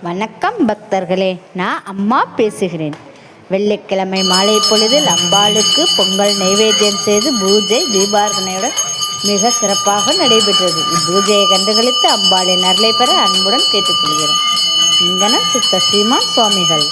வணக்கம் பக்தர்களே, நான் அம்மா பேசுகிறேன். வெள்ளிக்கிழமை மாலை பொழுதில் அம்பாளுக்கு பொங்கல் நைவேத்தியம் செய்து பூஜை தீபாரதனையுடன் மிக சிறப்பாக நடைபெற்றது. இப்பூஜையை கண்டுகளித்து அம்பாளின் அருளை பெற அன்புடன் கேட்டுக்கொள்கிறோம். இங்கனம் சித்த ஸ்ரீமான் சுவாமிகள்.